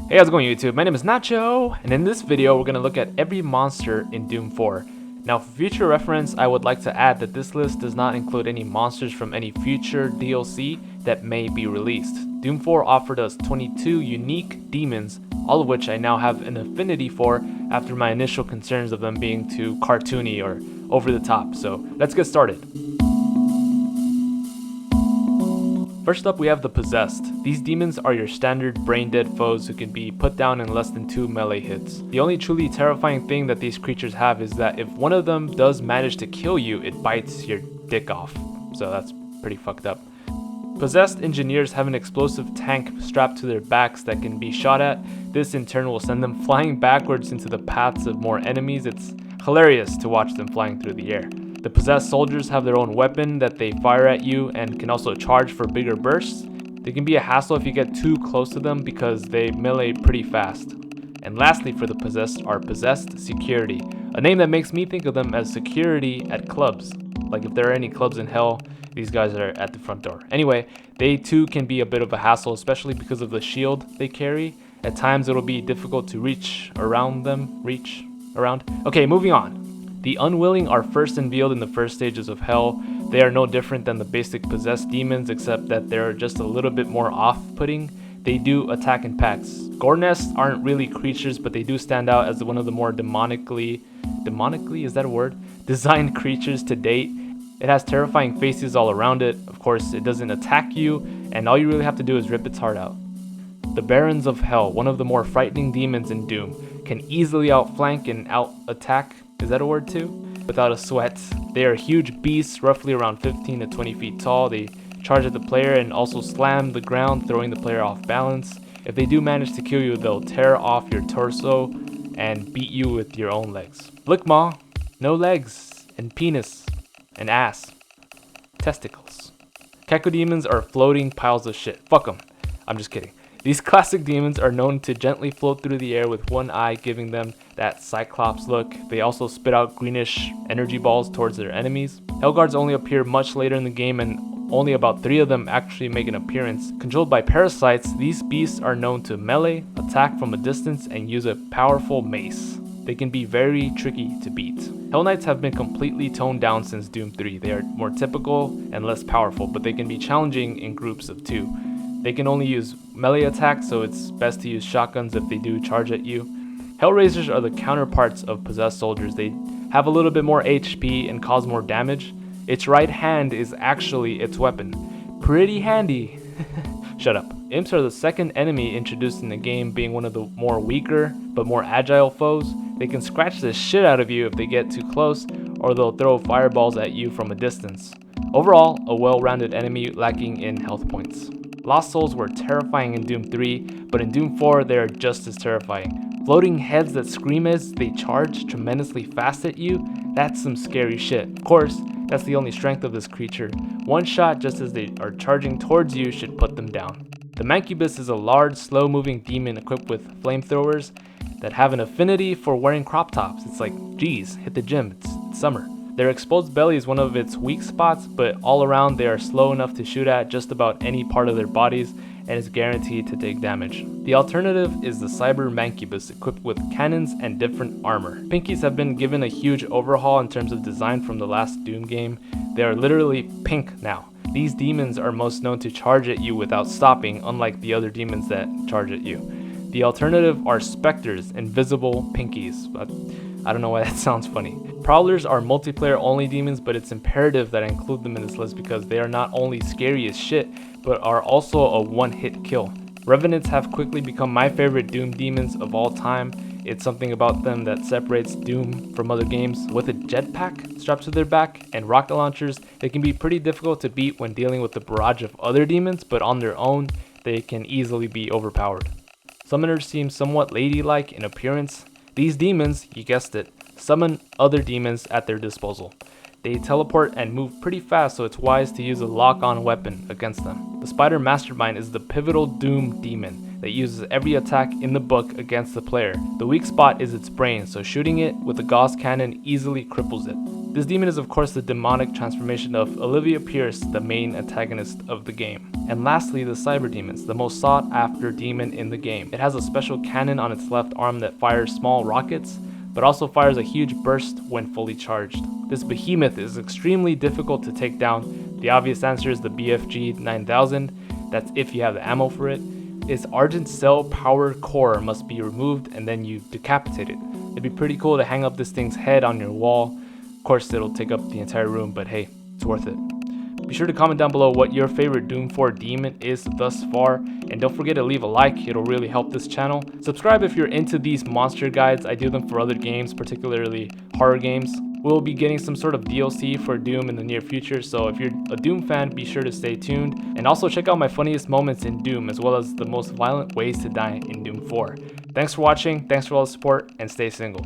Hey, how's it going, YouTube? My name is Nacho, and in this video we're going to look at every monster in Doom 4. Now, for future reference, I would like to add that this list does not include any monsters from any future DLC that may be released. Doom 4 offered us 22 unique demons, all of which I now have an affinity for after my initial concerns of them being too cartoony or over the top. So let's get started. First up, we have the Possessed. These demons are your standard brain-dead foes who can be put down in less than 2 melee hits. The only truly terrifying thing that these creatures have is that if one of them does manage to kill you, it bites your dick off. So that's pretty fucked up. Possessed engineers have an explosive tank strapped to their backs that can be shot at. This in turn will send them flying backwards into the paths of more enemies. It's hilarious to watch them flying through the air. The Possessed soldiers have their own weapon that they fire at you and can also charge for bigger bursts. They can be a hassle if you get too close to them because they melee pretty fast. And lastly for the Possessed are Possessed Security, a name that makes me think of them as security at clubs. Like if there are any clubs in hell, these guys are at the front door. Anyway, they too can be a bit of a hassle, especially because of the shield they carry. At times it'll be difficult to reach around. Okay, moving on. The Unwilling are first unveiled in the first stages of Hell. They are no different than the basic Possessed demons, except that they're just a little bit more off-putting. They do attack in packs. Gore nests aren't really creatures, but they do stand out as one of the more demonically, is that a word? Designed creatures to date. It has terrifying faces all around it. Of course, it doesn't attack you, and all you really have to do is rip its heart out. The Barons of Hell, one of the more frightening demons in Doom, can easily outflank and out-attack. Is that a word too? Without a sweat. They are huge beasts, roughly around 15 to 20 feet tall. They charge at the player and also slam the ground, throwing the player off balance. If they do manage to kill you, they'll tear off your torso and beat you with your own legs. Blickmaw, no legs, and penis, and ass, testicles. Cacodemons are floating piles of shit. Fuck them. I'm just kidding. These classic demons are known to gently float through the air with one eye, giving them that Cyclops look. They also spit out greenish energy balls towards their enemies. Hellguards only appear much later in the game, and only about 3 of them actually make an appearance. Controlled by parasites, these beasts are known to melee, attack from a distance, and use a powerful mace. They can be very tricky to beat. Hell Knights have been completely toned down since Doom 3. They are more typical and less powerful, but they can be challenging in groups of 2. They can only use melee attacks, so it's best to use shotguns if they do charge at you. Hellraisers are the counterparts of Possessed soldiers. They have a little bit more HP and cause more damage. Its right hand is actually its weapon. Pretty handy. Shut up. Imps are the second enemy introduced in the game, being one of the more weaker but more agile foes. They can scratch the shit out of you if they get too close, or they'll throw fireballs at you from a distance. Overall, a well-rounded enemy lacking in health points. Lost Souls were terrifying in Doom 3, but in Doom 4 they are just as terrifying. Floating heads that scream as they charge tremendously fast at you, that's some scary shit. Of course, that's the only strength of this creature. One shot just as they are charging towards you should put them down. The Mancubus is a large, slow-moving demon equipped with flamethrowers that have an affinity for wearing crop tops. It's like, geez, hit the gym, it's summer. Their exposed belly is one of its weak spots, but all around they are slow enough to shoot at just about any part of their bodies and is guaranteed to take damage. The alternative is the Cyber Mancubus, equipped with cannons and different armor. Pinkies have been given a huge overhaul in terms of design from the last Doom game. They are literally pink now. These demons are most known to charge at you without stopping, unlike the other demons that charge at you. The alternative are Spectres, invisible pinkies. I don't know why that sounds funny. Prowlers are multiplayer only demons, but it's imperative that I include them in this list because they are not only scary as shit, but are also a one-hit kill. Revenants have quickly become my favorite Doom demons of all time. It's something about them that separates Doom from other games. With a jetpack strapped to their back and rocket launchers, they can be pretty difficult to beat when dealing with the barrage of other demons, but on their own, they can easily be overpowered. Summoners seem somewhat ladylike in appearance. These demons, you guessed it, summon other demons at their disposal. They teleport and move pretty fast, so it's wise to use a lock-on weapon against them. The Spider Mastermind is the pivotal Doom demon. that uses every attack in the book against the player. The weak spot is its brain, so shooting it with a Gauss cannon easily cripples it. This demon is of course the demonic transformation of Olivia Pierce, the main antagonist of the game. And lastly, the Cyber Demons, the most sought after demon in the game. It has a special cannon on its left arm that fires small rockets, but also fires a huge burst when fully charged. This behemoth is extremely difficult to take down. The obvious answer is the BFG 9000, that's if you have the ammo for it. Its Argent Cell power core must be removed and then you decapitate it. It'd be pretty cool to hang up this thing's head on your wall. Of course it'll take up the entire room, but hey, it's worth it. Be sure to comment down below what your favorite Doom 4 demon is thus far, and don't forget to leave a like, it'll really help this channel. Subscribe if you're into these monster guides. I do them for other games, particularly horror games. We'll be getting some sort of DLC for Doom in the near future, so if you're a Doom fan, be sure to stay tuned. And also check out my funniest moments in Doom, as well as the most violent ways to die in Doom 4. Thanks for watching, thanks for all the support, and stay single.